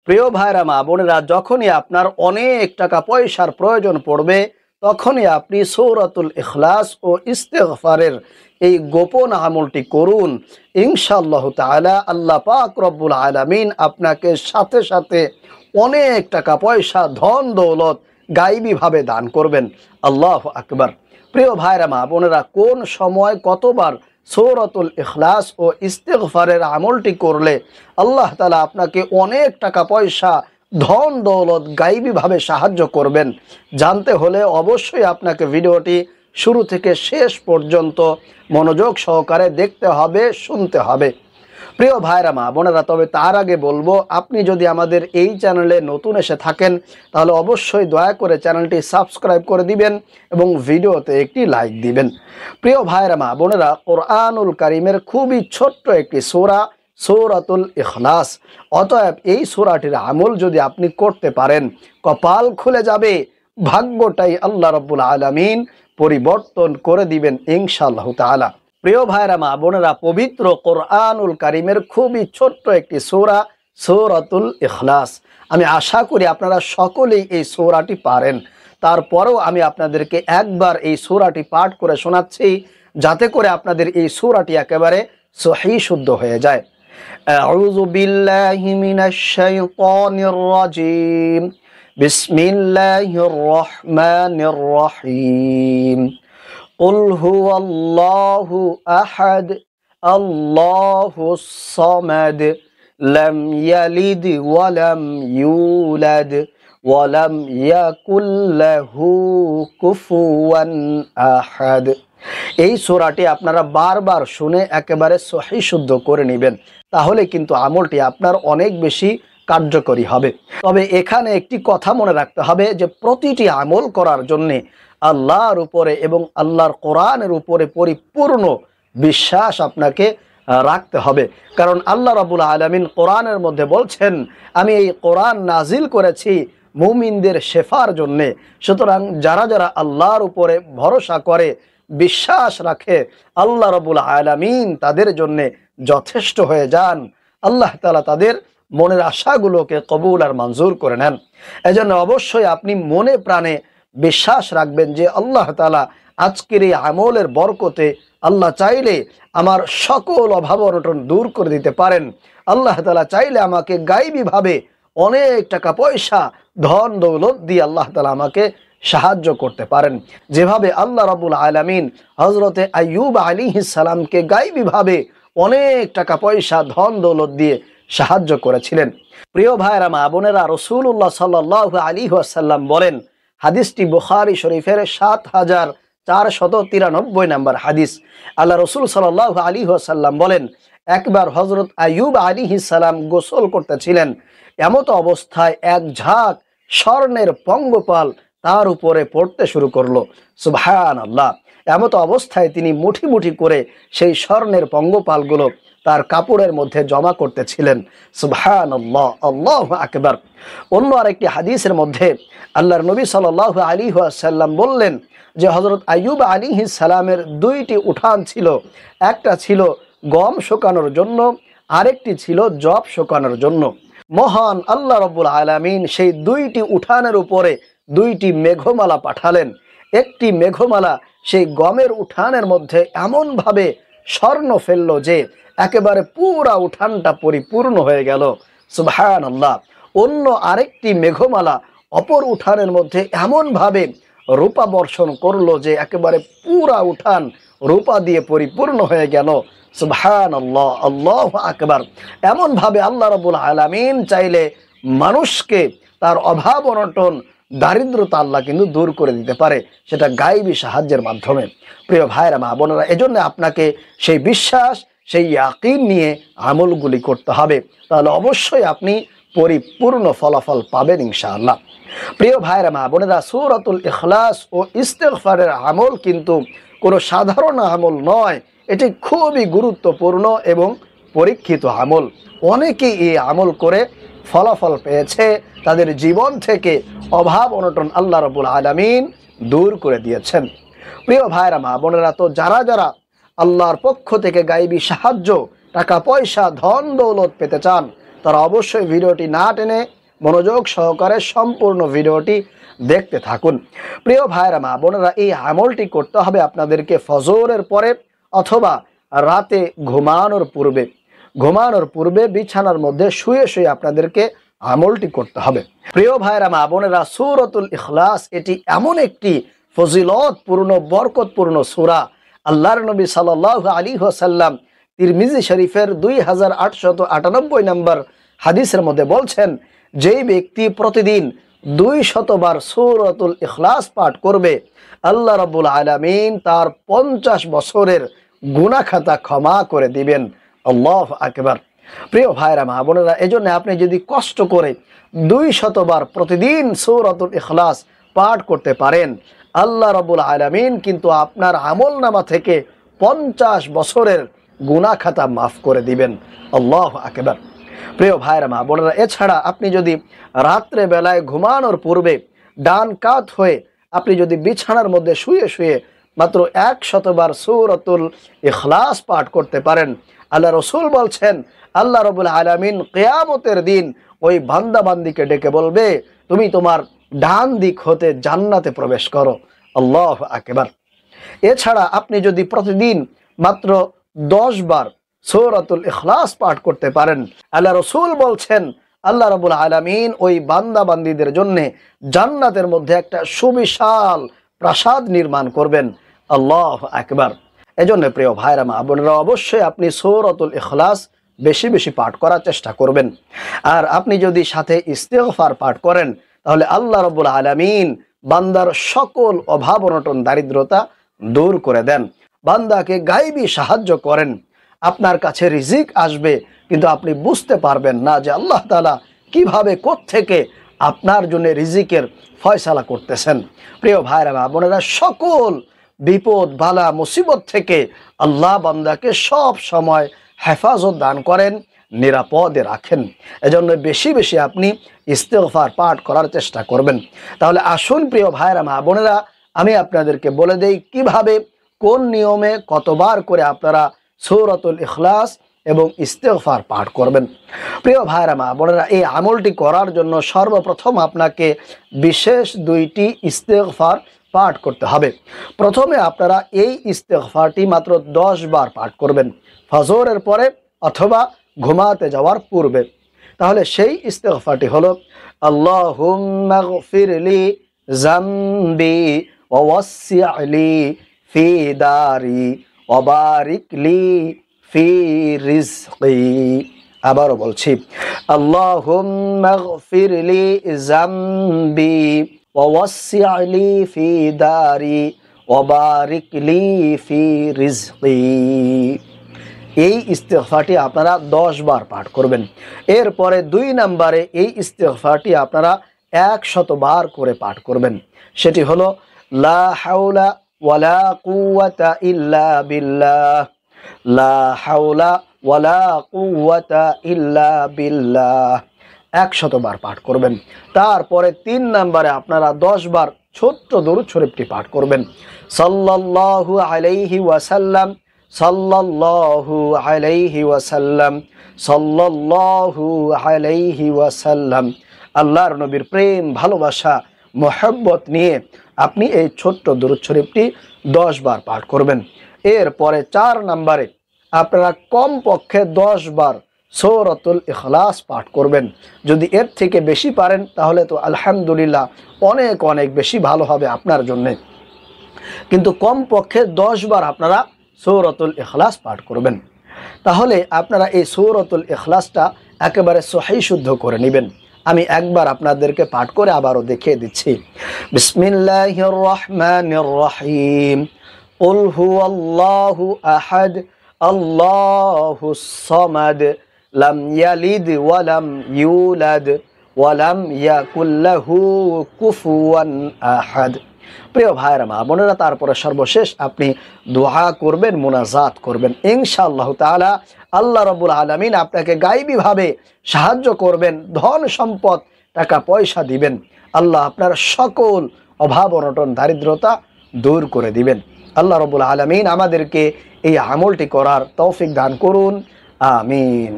প্রিয় ভাইরা মা বোনেরা, যখনই আপনার অনেক টাকা পয়সার প্রয়োজন পড়বে তখনই আপনি সূরাতুল ইখলাস ও ইস্তিগফারের এই গোপন আমলটি করুন। ইনশাআল্লাহ তাআলা আল্লাহ পাক রব্বুল আলামিন আপনাকে সাথে সাথে অনেক টাকা পয়সা, ধন দৌলত গায়বীভাবে দান করবেন। আল্লাহু আকবার। প্রিয় ভাইরা মা বোনেরা, কোন সময় কতবার সূরাতুল ইখলাস ও ইস্তিগফারের আমলটি করলে আল্লাহ তাআলা আপনাকে অনেক টাকা পয়সা, ধন দৌলত গায়বীভাবে সাহায্য করবেন, জানতে হলে অবশ্যই আপনাকে ভিডিওটি শুরু থেকে শেষ পর্যন্ত মনোযোগ সহকারে দেখতে হবে, শুনতে হবে। প্রিয় ভাইরা মা বোনেরা, তবে তার আগে বলবো, আপনি যদি আমাদের এই চ্যানেলে নতুন এসে থাকেন তাহলে অবশ্যই দয়া করে চ্যানেলটি সাবস্ক্রাইব করে দিবেন এবং ভিডিওতে একটি লাইক দিবেন। প্রিয় ভাইরা মা বোনেরা, কোরআনুল কারীমের খুবই ছোট্ট একটি সূরা সূরাতুল ইখলাস। অতএব এই সূরাটির আমল যদি আপনি করতে পারেন, কপাল খুলে যাবে, ভাগ্যটাই আল্লাহ রাব্বুল আলামিন পরিবর্তন করে দিবেন ইনশাআল্লাহ তাআলা। প্রিয় ভাইরা মা বোনেরা, পবিত্র কোরআনুল কারীমের খুবই ছোট্ট একটি সূরা সূরাতুল ইখলাস। আমি আশা করি আপনারা সকলেই এই সূরাটি পারেন। তারপরেও আমি আপনাদেরকে একবার এই সূরাটি পাঠ করে শোনাচ্ছি, যাতে করে আপনাদের এই সূরাটি একেবারে সহিহ শুদ্ধ হয়ে যায়। আউযু বিল্লাহি মিনাশ শাইতানির রাজীম। বিসমিল্লাহির রহমানির রহিম। قل هو الله أحد الله الصمد لم يلد ولم يولد ولم يكن له كفوا أحد। এই সূরাটি আপনারা বারবার শুনে একেবারে সহিহ শুদ্ধ করে নেবেন, তাহলে কিন্তু আমলটি আপনার অনেক বেশি কার্যকরী হবে। তবে এখানে একটি কথা মনে রাখতে হবে যে প্রতিটি আমল করার জন্যে আল্লাহর উপরে এবং আল্লাহর কোরআনের উপরে পরিপূর্ণ বিশ্বাস আপনাকে রাখতে হবে। কারণ আল্লাহ রাব্বুল আলামিন কোরআনের মধ্যে বলছেন, আমি এই কোরআন নাজিল করেছি মুমিনদের শেফার জন্যে। সুতরাং যারা যারা আল্লাহর উপরে ভরসা করে, বিশ্বাস রাখে, আল্লাহ রাব্বুল আলামিন তাদের জন্যে যথেষ্ট হয়ে যান। আল্লাহ তাআলা তাদের মনের আশাগুলোকে কবুল আর মঞ্জুর করে নেন। এজন্য অবশ্যই আপনি মনে প্রাণে বিশ্বাস রাখবেন যে আল্লাহ তাআলা আজকের এই আমলের বরকতে আল্লাহ চাইলে আমার সকল অভাব অনটন দূর করে দিতে পারেন। আল্লাহ তাআলা চাইলে আমাকে গায়বীভাবে অনেক টাকা পয়সা, ধন দৌলত দিয়ে আল্লাহ তাআলা আমাকে সাহায্য করতে পারেন। যেভাবে আল্লাহ রাব্বুল আলামিন হযরতে আইয়ুব আলাইহিস সালামকে গায়বীভাবে অনেক টাকা পয়সা, ধন দৌলত দিয়ে সাহায্য করেছিলেন। প্রিয় ভাইরা মা বোনেরা, রাসূলুল্লাহ সাল্লাল্লাহু আলাইহি ওয়াসাল্লাম বলেন, হাদিসটি বুখারী শরীফের ৭,৪৯৩ নম্বর হাদিস। আল্লাহ রসুল সাল্লাল্লাহু আলাইহি ওয়াসাল্লাম বলেন, একবার হযরত আইয়ুব আলাইহিস সালাম গোসল করতেছিলেন, এমত অবস্থায় এক ঝাঁক স্বর্ণের পঙ্গপাল তার উপরে পড়তে শুরু করলো। সুবহানাল্লাহ। এমত অবস্থায় তিনি মুঠি মুঠি করে সেই স্বর্ণের পঙ্গপালগুলো তার কাপড়ের মধ্যে জমা করতেছিলেন। সুবহানাল্লাহ, আল্লাহু আকবার। অন্য আরেকটি হাদিসের মধ্যে আল্লাহর নবী সাল্লাল্লাহু আলাইহি ওয়াসাল্লাম বললেন যে হযরত আইয়ুব আলাইহিস সালামের দুইটি উঠান ছিল। একটা ছিল গম শুকানোর জন্য, আরেকটি ছিল যব শুকানোর জন্য। মহান আল্লাহ রাব্বুল আলামিন সেই দুইটি উঠানের উপরে দুইটি মেঘমালা পাঠালেন। একটি মেঘমালা সেই গমের উঠানের মধ্যে এমনভাবে স্বর্ণ ফেললো যে একেবারে পুরা উঠানটা পরিপূর্ণ হয়ে গেল। সুবহানাল্লাহ। অন্য আরেকটি মেঘমালা অপর উঠানের মধ্যে এমনভাবে রূপা বর্ষণ করলো যে একেবারে পুরা উঠান রূপা দিয়ে পরিপূর্ণ হয়ে গেল। সুবহানাল্লাহ, আল্লাহু আকবার। এমনভাবে আল্লাহ রাব্বুল আলামিন চাইলে মানুষকে তার অভাব অনটন, দারিদ্রতা আল্লাহ কিন্তু দূর করে দিতে পারে, সেটা গায়বী সাহায্যের মাধ্যমে। প্রিয় ভাইরা মা বোনেরা, এজন্য আপনাকে সেই বিশ্বাস, সেই ইয়াকিন নিয়ে আমলগুলি করতে হবে, তাহলে অবশ্যই আপনি পরিপূর্ণ ফলাফল পাবেন ইনশাআল্লাহ। প্রিয় ভাইরা মা বোনেরা, সূরাতুল ইখলাস ও ইস্তিগফারের আমল কিন্তু কোনো সাধারণ আমল নয়, এটি খুবই গুরুত্বপূর্ণ এবং পরীক্ষিত আমল। অনেকেই এই আমল করে ফলাফল পেয়েছে, তাদের জীবন থেকে অভাব অনটন আল্লাহ রাব্বুল আলামিন দূর করে দিয়েছেন। প্রিয় ভাইরা মা বোনেরা, তো যারা যারা আল্লাহর পক্ষ থেকে গায়বী সাহায্য, টাকা পয়সা, ধন দৌলত পেতে চান, তারা অবশ্যই ভিডিওটি না টেনে মনোযোগ সহকারে সম্পূর্ণ ভিডিওটি দেখতে থাকুন। প্রিয় ভাইরা মা বোনেরা, এই আমলটি করতে হবে আপনাদেরকে ফজরের পরে অথবা রাতে ঘুমানোর পূর্বে বিছানার মধ্যে শুয়ে শুয়ে আপনাদেরকে আমলটি করতে হবে। প্রিয় ভাইরা মা বোনেরা, সূরাতুল ইখলাস এটি এমন একটি ফজিলতপূর্ণ বরকতপূর্ণ সূরা। আল্লাহর নবী সাল্লাল্লাহু আলাইহি ওয়াসাল্লাম তিরমিজি শরীফের 2898 নম্বর হাদিসের মধ্যে বলছেন, যেই ব্যক্তি প্রতিদিন 200 বার সূরাতুল ইখলাস পাঠ করবে, আল্লাহ রাব্বুল আলামিন তার 50 বছরের গুনাহ খাতা ক্ষমা করে দিবেন। আল্লাহু আকবার। প্রিয় ভাইরা মা বোনেরা, এজন্য আপনি যদি কষ্ট করে 200 বার প্রতিদিন সূরাতুল ইখলাস পাঠ করতে পারেন, আল্লাহ রাব্বুল আলামিন কিন্তু আপনার আমলনামা থেকে 50 বছরের গুনাহ খাতা মাফ করে দিবেন। আল্লাহু আকবার। প্রিয় ভাইরা মা বোনেরা, এছাড়া আপনি যদি রাত্রে বেলায় ঘুমানোর পূর্বে ডান কাত হয়ে আপনি যদি বিছানার মধ্যে শুয়ে শুয়ে মাত্র 100 বার সূরাতুল ইখলাস পাঠ করতে পারেন, আল্লাহ রাসূল বলছেন আল্লাহ রাব্বুল আলামিন কিয়ামতের দিন ওই বান্দা বান্দীকে ডেকে বলবে, তুমি তোমার ডান দিক হতে জান্নাতে প্রবেশ করো। আল্লাহু আকবার। এছাড়া আপনি যদি প্রতিদিন মাত্র 10 বার সূরাতুল ইখলাস পাঠ করতে পারেন, আল্লাহ রাসূল বলছেন আল্লাহ রাব্বুল আলামিন ওই বান্দা বান্দীদের জন্য জান্নাতের মধ্যে একটা সুবিশাল প্রাসাদ নির্মাণ করবেন। আল্লাহু আকবার। এজন্য প্রিয় ভাইরা মা বোনেরা, অবশ্যই আপনি সূরাতুল ইখলাস বেশি বেশি পাঠ করার চেষ্টা করবেন। আর আপনি যদি সাথে ইস্তিগফার পাঠ করেন, তাহলে আল্লাহ রাব্বুল আলামিন বান্দার সকল অভাব অনটন দারিদ্রতা দূর করে দেন। বান্দাকে গায়বী সাহায্য করেন। আপনার কাছে রিজিক আসবে, কিন্তু আপনি বুঝতে পারবেন না যে আল্লাহ তাআলা কিভাবে কোত্থেকে আপনার জন্য রিজিকের ফয়সালা করতেছেন। প্রিয় ভাইরা মা বোনেরা, সকল বিপদ বালা মুসিবত থেকে আল্লাহ বান্দাকে সব সময় হেফাজত দান করেন, নিরাপদে রাখেন। এজন্য বেশি বেশি আপনি ইস্তিগফার পাঠ করার চেষ্টা করবেন। তাহলে আসুন প্রিয় ভাইরা মা বোনেরা, আমি আপনাদেরকে বলে দেই কিভাবে কোন নিয়মে কতবার করে আপনারা সূরাতুল ইখলাস এবং ইস্তিগফার পাঠ করবেন। প্রিয় ভাইরা মা বোনেরা, এই আমলটি করার জন্য সর্বপ্রথম আপনাকে বিশেষ 2টি ইস্তিগফার পাঠ করতে হবে। প্রথমে আপনারা এই ইস্তিগফারটি মাত্র 10 বার পাঠ করবেন ফজরের পরে অথবা ঘুমাতে যাওয়ার পূর্বে। তাহলে সেই ইস্তিগফারটি হলো, আল্লাহুম্মা গফিরলি যামবি ওয়া ওয়াসসি'লি ফি দারি ওয়া বারিকলি ফি রিজকি। আবারও বলছি, আল্লাহুম্মা গফিরলি যামবি ওয়া ওয়াসসি'লি ফি দারি ওয়া বারিকলি ফি রিজকি। এই ইস্তিগফারটি আপনারা 10 বার পাঠ করবেন। এরপরে 2 নম্বরে এই ইস্তিগফারটি আপনারা 100 বার করে পাঠ করবেন। সেটি হলো, লা হাওলা ওয়ালা কুওয়াতা ইল্লা বিল্লাহ, লা হাওলা ওয়ালা কুওয়াতা ইল্লা বিল্লাহ। 100 বার পাঠ করবেন। তারপরে 3 নম্বরে আপনারা 10 বার ছোট্ট দরুদ শরীফটি পাঠ করবেন, সাল্লাল্লাহু আলাইহি ওয়াসাল্লাম, সাল্লাল্লাহু আলাইহি ওয়াসাল্লাম, সাল্লাল্লাহু আলাইহি ওয়াসাল্লাম। আল্লাহর নবীর প্রেম ভালোবাসা মহব্বত নিয়ে আপনি এই ছোট্ট দরুদ শরীফটি 10 বার পাঠ করবেন। এরপরে 4 নম্বরে আপনারা কমপক্ষে 10 বার সূরাতুল ইখলাস পাঠ করবেন। যদি এর থেকে বেশি পারেন তাহলে তো আলহামদুলিল্লাহ, অনেক অনেক বেশি ভালো হবে আপনার জন্য। কিন্তু কমপক্ষে 10 বার আপনারা সূরাতুল ইখলাস পাঠ করবেন। তাহলে আপনারা এই সূরাতুল ইখলাসটা একেবারে সহিহ শুদ্ধ করে নেবেন। আমি একবার আপনাদেরকে পাঠ করে আবারও দেখিয়ে দিচ্ছি। বিসমিল্লাহির রহমানির রহিম। কুল হুয়াল্লাহু আহাদ, আল্লাহুস সামাদ, লাম ইয়ালিদ ওয়া লাম ইউলাদ ওয়া লাম ইয়াকুল লাহু কুফুয়ান আহাদ। প্রিয় ভাইরা মা বোনেরা, তারপরে সর্বশেষ আপনি দোয়া করবেন, মুনাজাত করবেন। ইনশাআল্লাহ তাআলা আল্লাহ রাব্বুল আলামিন আপনাকে গায়বীভাবে সাহায্য করবেন, ধন সম্পদ টাকা পয়সা দিবেন। আল্লাহ আপনার সকল অভাব অনটন দারিদ্রতা দূর করে দিবেন। আল্লাহ রাব্বুল আলামিন আমাদেরকে এই আমলটি করার তৌফিক দান করুন। আমিন।